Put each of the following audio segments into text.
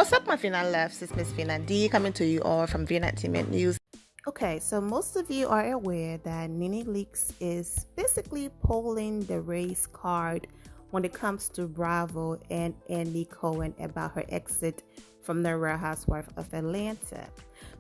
What's up, my Fina loves? It's Miss Fina D coming to you all from Vindicated News. Okay, so most of you are aware that Nene Leaks is basically pulling the race card when it comes to Bravo and Andy Cohen about her exit from the Real Housewife of Atlanta.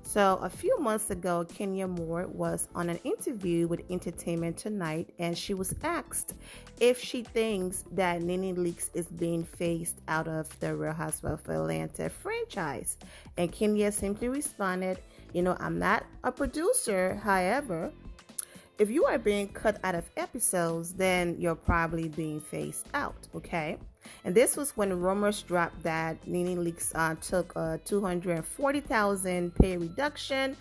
So a few months ago, Kenya Moore was on an interview with Entertainment Tonight, and she was asked if she thinks that Nene Leaks is being phased out of the Real Housewife of Atlanta franchise. And Kenya simply responded, I'm not a producer. However, if you are being cut out of episodes, then you're probably being phased out, okay? And this was when rumors dropped that Nene Leaks took a $240,000 pay reduction,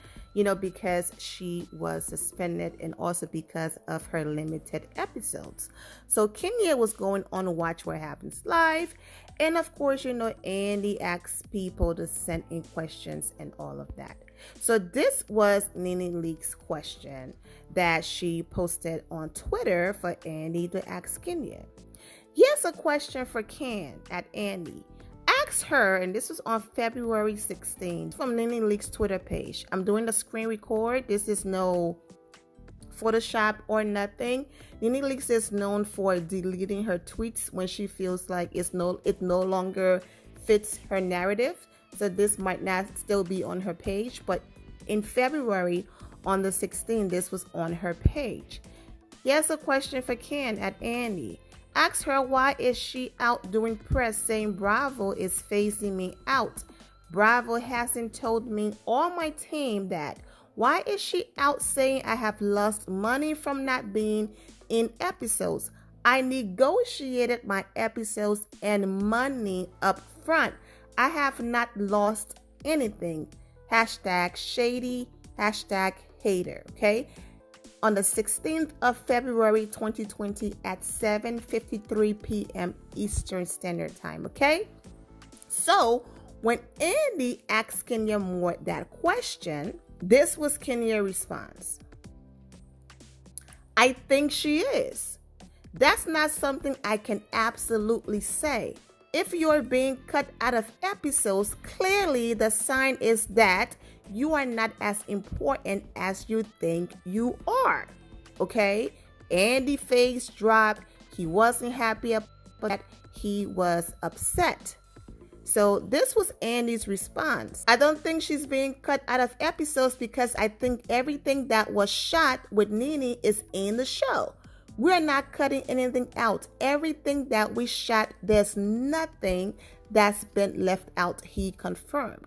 because she was suspended and also because of her limited episodes. So Kenya was going on Watch What Happens Live. And of course, Andy asks people to send in questions and all of that. So this was Nene Leaks' question that she posted on Twitter for Andy to ask Kenya. Here's a question for Ken at Andy. Ask her, and this was on February 16th from Nene Leaks' Twitter page. I'm doing a screen record. This is no Photoshop or nothing. Nene Leaks is known for deleting her tweets when she feels like it no longer fits her narrative. So this might not still be on her page, but in February on the 16th, this was on her page. Here's a question for Ken at Andy. Ask her, why is she out doing press saying Bravo is phasing me out? Bravo hasn't told me or my team that. Why is she out saying I have lost money from not being in episodes? I negotiated my episodes and money up front. I have not lost anything. #shady, #hater, okay? On the 16th of February 2020 at 7:53 p.m. Eastern Standard Time, okay? So when Andy asked Kenya Moore that question, this was Kenya's response. I think she is. That's not something I can absolutely say. If you're being cut out of episodes, clearly the sign is that you are not as important as you think you are. Okay? Andy face dropped. He wasn't happy about that. He was upset. So this was Andy's response. I don't think she's being cut out of episodes because I think everything that was shot with Nene is in the show. We're not cutting anything out. Everything that we shot, there's nothing that's been left out, he confirmed.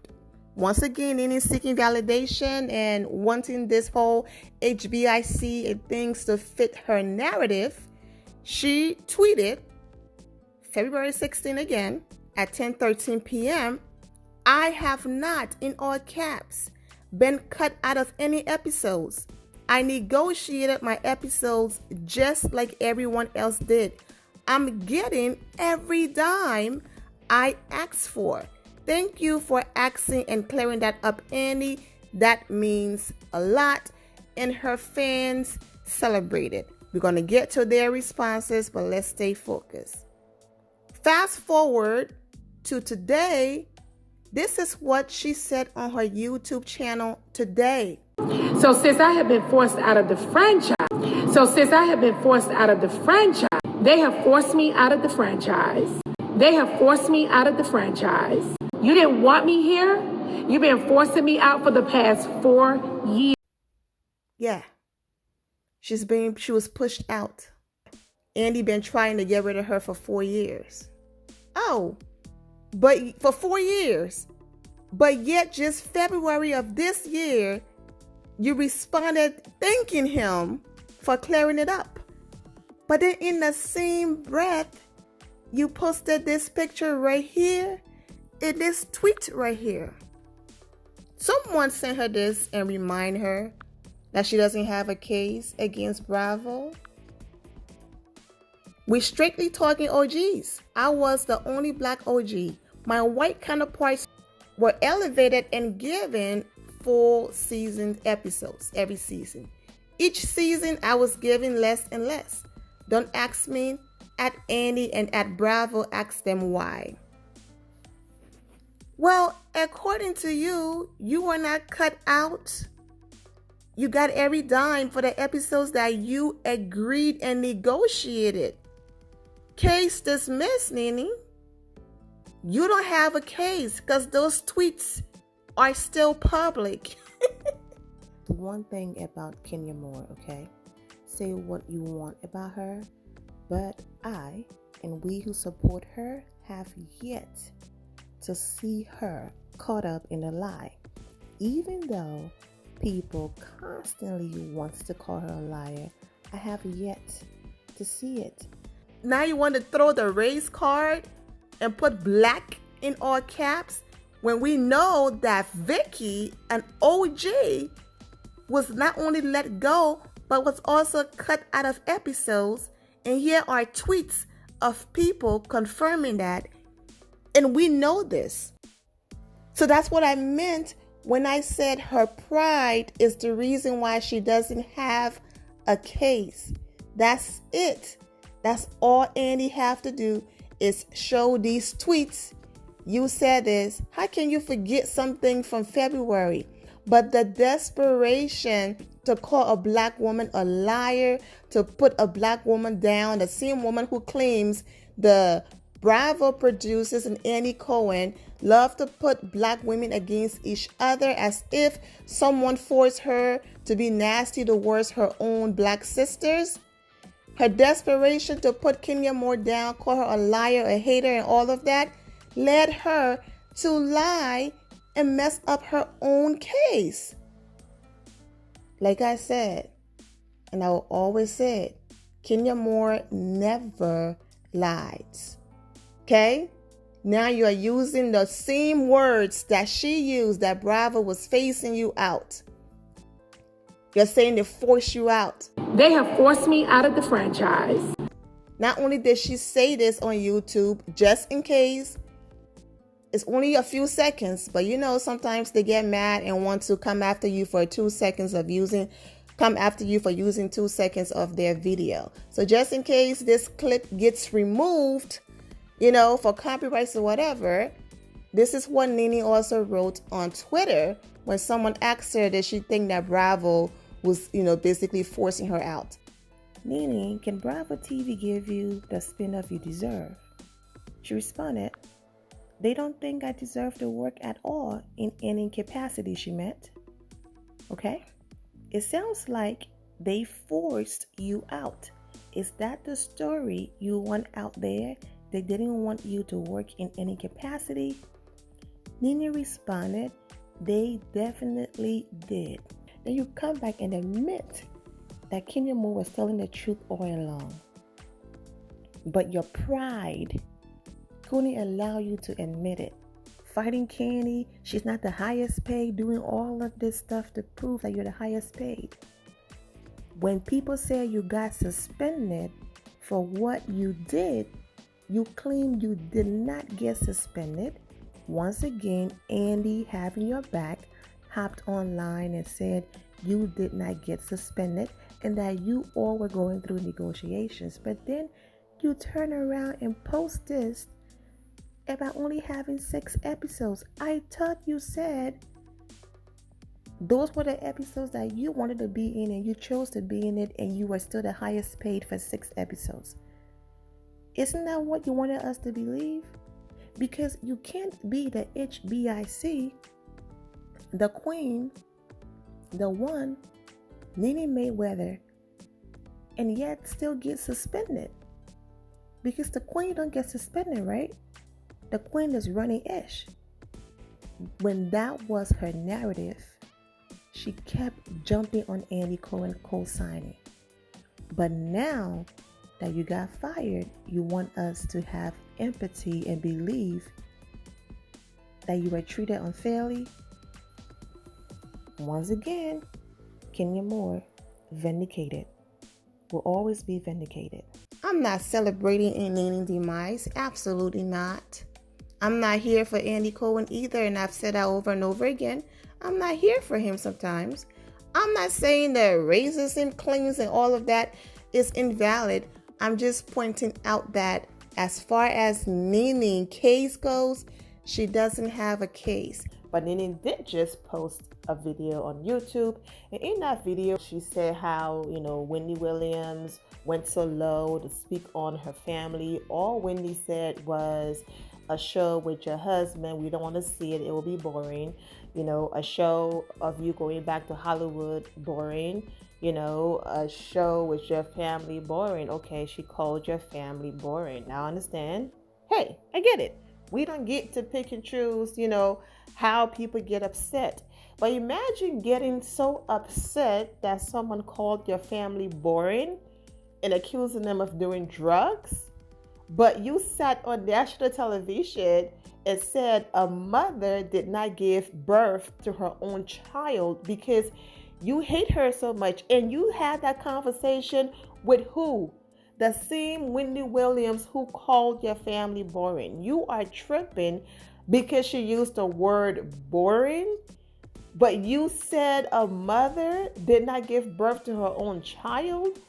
Once again, Nene seeking validation and wanting this whole HBIC and things to fit her narrative. She tweeted February 16 again at 10:13 p.m. I have not, in all caps, been cut out of any episodes. I negotiated my episodes just like everyone else did. I'm getting every dime I asked for. Thank you for asking and clearing that up, Andy. That means a lot. And her fans celebrated. We're going to get to their responses, but let's stay focused. Fast forward to today. This is what she said on her YouTube channel today. So since I have been forced out of the franchise, they have forced me out of the franchise. You didn't want me here. You've been forcing me out for the past 4 years. Yeah. She was pushed out. Andy been trying to get rid of her for 4 years. Oh, but for 4 years. But yet just February of this year, you responded thanking him for clearing it up. But then in the same breath, you posted this picture right here in this tweet right here. Someone sent her this and remind her that she doesn't have a case against Bravo. We're strictly talking OGs. I was the only black OG. My white counterparts were elevated and given full season episodes every season. Each season I was given less and less. Don't ask me. At Andy and at Bravo, ask them why. Well, according to you, you were not cut out. You got every dime for the episodes that you agreed and negotiated. Case dismissed, Nene. You don't have a case because those tweets are still public. One thing about Kenya Moore, okay? Say what you want about her, but I and we who support her have yet to see her caught up in a lie. Even though people constantly wants to call her a liar, I have yet to see it. Now you want to throw the race card and put black in all caps when we know that Vicky and OJ was not only let go, but was also cut out of episodes. And here are tweets of people confirming that. And we know this. So that's what I meant when I said her pride is the reason why she doesn't have a case. That's it. That's all Andy have to do is show these tweets. You said this. How can you forget something from February? But the desperation to call a black woman a liar, to put a black woman down, the same woman who claims the Bravo producers and Andy Cohen love to put black women against each other as if someone forced her to be nasty towards her own black sisters. Her desperation to put Kenya Moore down, call her a liar, a hater, and all of that led her to lie and mess up her own case. Like I said, and I will always say it, Kenya Moore never lies. Okay? Now you are using the same words that she used that Bravo was facing you out. You're saying they forced you out. They have forced me out of the franchise. Not only did she say this on YouTube, just in case, it's only a few seconds, but you know, sometimes they get mad and want to come after you for 2 seconds of using 2 seconds of their video. So just in case this clip gets removed, you know, for copyrights or whatever, this is what Nene also wrote on Twitter when someone asked her did she think that Bravo was, you know, basically forcing her out. Nene, can Bravo TV give you the spin-off you deserve? She responded, they don't think I deserve to work at all in any capacity, she meant. Okay? It sounds like they forced you out. Is that the story you want out there? They didn't want you to work in any capacity? Nene responded, they definitely did. Then you come back and admit that Kenya Moore was telling the truth all along. But your pride couldn't allow you to admit it. Fighting Candy, she's not the highest paid, doing all of this stuff to prove that you're the highest paid. When people say you got suspended for what you did, you claim you did not get suspended. Once again, Andy, having your back, hopped online and said you did not get suspended and that you all were going through negotiations. But then you turn around and post this about only having 6 episodes. I thought you said those were the episodes that you wanted to be in and you chose to be in it and you were still the highest paid for 6 episodes. Isn't that what you wanted us to believe? Because you can't be the HBIC, the queen, the one, Nene Mayweather, and yet still get suspended. Because the queen don't get suspended, right? The queen is running ish. When that was her narrative, she kept jumping on Andy Cohen co-signing. But now that you got fired, you want us to have empathy and believe that you were treated unfairly. Once again, Kenya Moore, vindicated, will always be vindicated. I'm not celebrating Nene's demise. Absolutely not. I'm not here for Andy Cohen either, and I've said that over and over again. I'm not here for him sometimes. I'm not saying that racism claims and all of that is invalid. I'm just pointing out that as far as Nene's case goes, She doesn't have a case. But Nene did just post a video on YouTube. And in that video, she said how, Wendy Williams went so low to speak on her family. All Wendy said was, a show with your husband, we don't want to see it. It will be boring. A show of you going back to Hollywood, boring. A show with your family, boring. Okay, she called your family boring. Now I understand. Hey, I get it. We don't get to pick and choose, how people get upset. But imagine getting so upset that someone called your family boring and accusing them of doing drugs. But you sat on national television and said a mother did not give birth to her own child because you hate her so much. And you had that conversation with who? The same Wendy Williams who called your family boring. You are tripping because she used the word boring, but you said a mother did not give birth to her own child,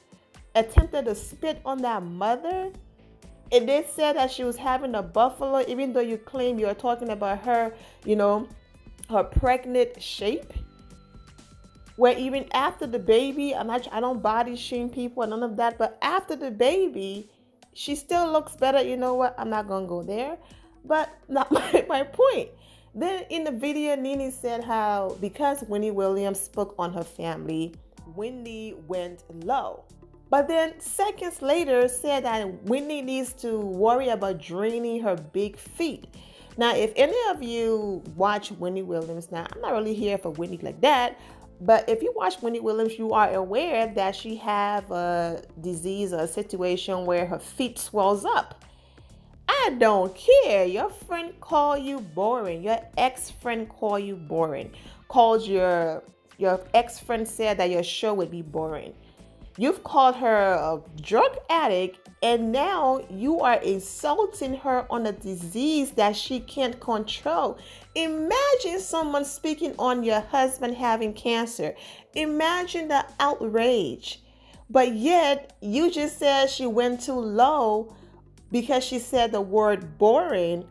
attempted to spit on that mother, and they said that she was having a buffalo, even though you claim you're talking about her, her pregnant shape. Where even after the baby, I don't body shame people and none of that, but after the baby, she still looks better. You know what? I'm not going to go there, but not my point. Then in the video, Nene said how because Wendy Williams spoke on her family, Wendy went low. But then seconds later said that Wendy needs to worry about draining her big feet. Now, if any of you watch Wendy Williams, now I'm not really here for Wendy like that, but if you watch Wendy Williams, you are aware that she have a disease or a situation where her feet swells up. I don't care. Your friend call you boring. Your ex-friend call you boring. Calls your ex-friend said that your show would be boring. You've called her a drug addict, and now you are insulting her on a disease that she can't control. Imagine someone speaking on your husband having cancer. Imagine the outrage. But yet, you just said she went too low because she said the word boring,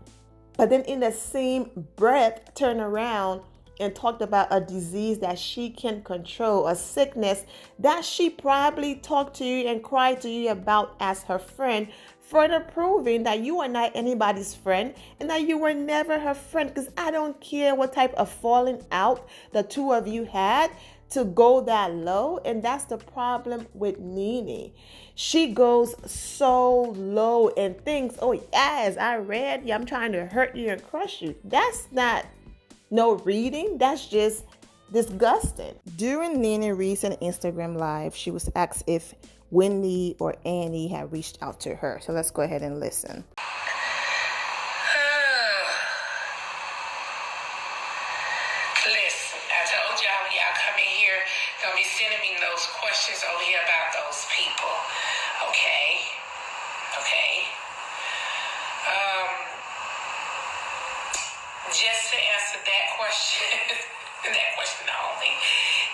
but then in the same breath, turn around and talked about a disease that she can't control, a sickness that she probably talked to you and cried to you about as her friend, further proving that you are not anybody's friend and that you were never her friend. Because I don't care what type of falling out the two of you had to go that low. And that's the problem with Nene. She goes so low and thinks, oh yes, I read you, I'm trying to hurt you and crush you. That's not no reading. That's just disgusting. During Nene's recent Instagram live, she was asked if Wendy or Annie had reached out to her. So let's go ahead and listen. Listen, I told y'all when y'all come in here, gonna be sending me those questions over here about those people. Okay? Just to answer that question, that question only.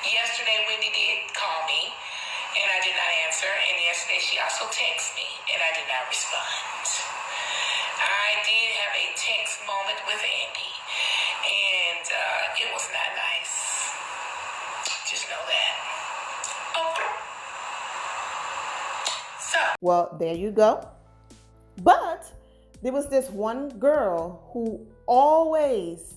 Yesterday, Wendy did call me, and I did not answer. And yesterday, she also texted me, and I did not respond. I did have a text moment with Andy, and it was not nice. Just know that. Okay. So. Well, there you go. But there was this one girl who always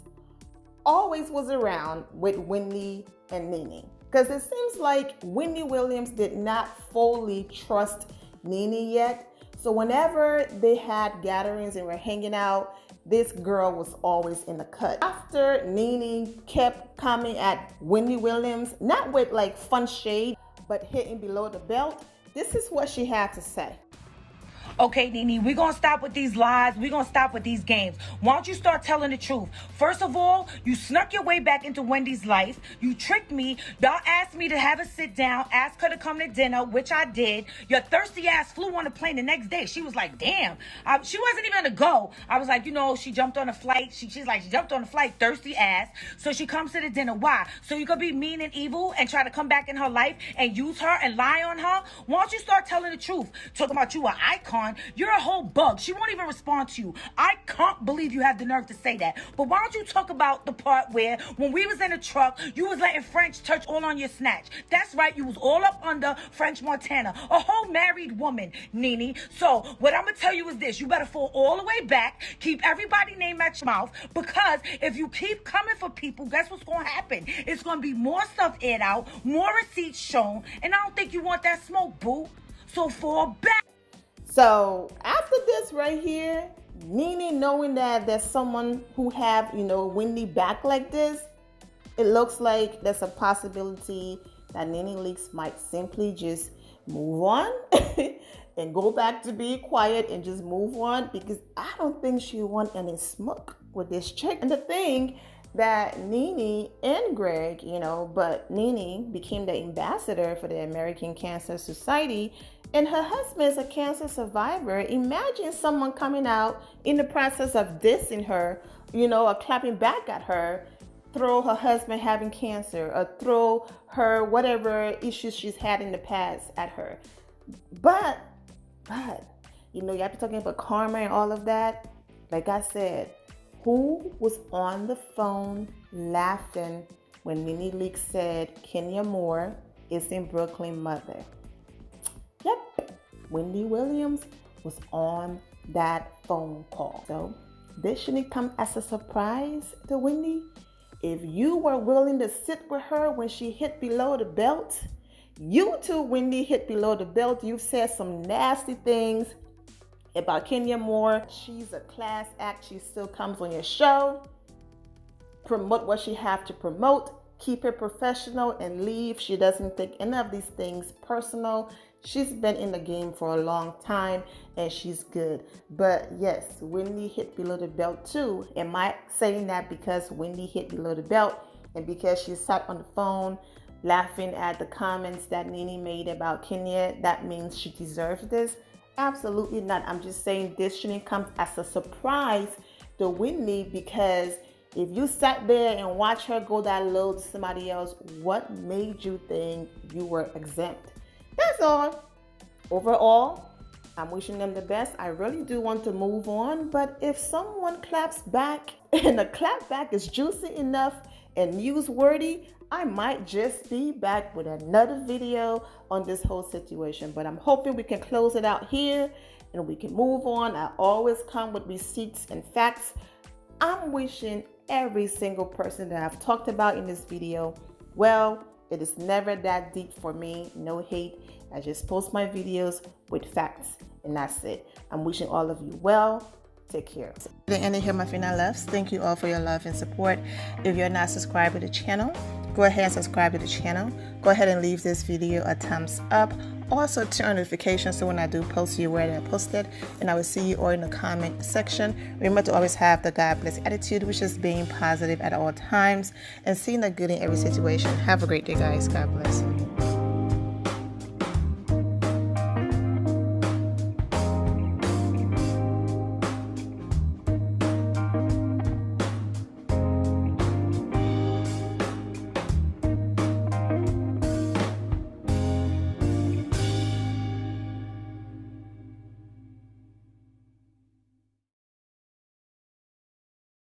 was around with Wendy and Nene. Because it seems like Wendy Williams did not fully trust Nene yet. So whenever they had gatherings and were hanging out, this girl was always in the cut. After Nene kept coming at Wendy Williams, not with like fun shade, but hitting below the belt, this is what she had to say. Okay, Nene, we're going to stop with these lies. We're going to stop with these games. Why don't you start telling the truth? First of all, you snuck your way back into Wendy's life. You tricked me. Y'all asked me to have a sit down, ask her to come to dinner, which I did. Your thirsty ass flew on a plane the next day. She was like, damn. She wasn't even going to go. I was like, she jumped on a flight. She's like, she jumped on a flight, thirsty ass. So she comes to the dinner. Why? So you could be mean and evil and try to come back in her life and use her and lie on her? Why don't you start telling the truth? Talking about you an icon. respond. You're a whole bug. She won't even respond to you. I can't believe you have the nerve to say that. But why don't you talk about the part where when we was in the truck, you was letting French touch all on your snatch. That's right, you was all up under French Montana, a whole married woman, Nene. So what I'm gonna tell you is this: you better fall all the way back, keep everybody's name at your mouth, because if you keep coming for people, guess what's gonna happen? It's gonna be more stuff aired out, more receipts shown, and I don't think you want that smoke, boo. So fall back. So after this right here, Nene knowing that there's someone who have, Wendy back like this, it looks like there's a possibility that Nene Leakes might simply just move on and go back to be quiet and just move on, because I don't think she want any smoke with this chick. And the thing that Nene and Greg, but Nene became the ambassador for the American Cancer Society, and her husband is a cancer survivor. Imagine someone coming out in the process of dissing her, or clapping back at her, throw her husband having cancer, or throw her whatever issues she's had in the past at her. But, you have to talking about karma and all of that. Like I said, who was on the phone laughing when Nene Leakes said Kenya Moore is in Brooklyn mother? Yep, Wendy Williams was on that phone call. So this shouldn't come as a surprise to Wendy. If you were willing to sit with her when she hit below the belt, you too, Wendy, hit below the belt. You've said some nasty things about Kenya Moore. She's a class act. She still comes on your show. Promote what she have to promote. Keep it professional and leave. She doesn't take any of these things personal. She's been in the game for a long time and she's good. But yes, Wendy hit below the belt too. Am I saying that because Wendy hit below the belt and because she sat on the phone laughing at the comments that Nene made about Kenya, that means she deserves this? Absolutely not. I'm just saying this shouldn't come as a surprise to Wendy, because if you sat there and watched her go that low to somebody else, what made you think you were exempt? That's all. Overall, I'm wishing them the best. I really do want to move on, but if someone claps back and the clap back is juicy enough and newsworthy, I might just be back with another video on this whole situation. But I'm hoping we can close it out here and we can move on. I always come with receipts and facts. I'm wishing every single person that I've talked about in this video well. It is never that deep for me. No hate. I just post my videos with facts and that's it. I'm wishing all of you well. Take care. The end of here, my final loves. Thank you all for your love and support. If you're not subscribed to the channel, go ahead and subscribe to the channel. Go ahead and leave this video a thumbs up. Also turn on notifications so when I do post, you're aware that I posted. And I will see you all in the comment section. Remember to always have the God bless attitude, which is being positive at all times and seeing the good in every situation. Have a great day, guys. God bless.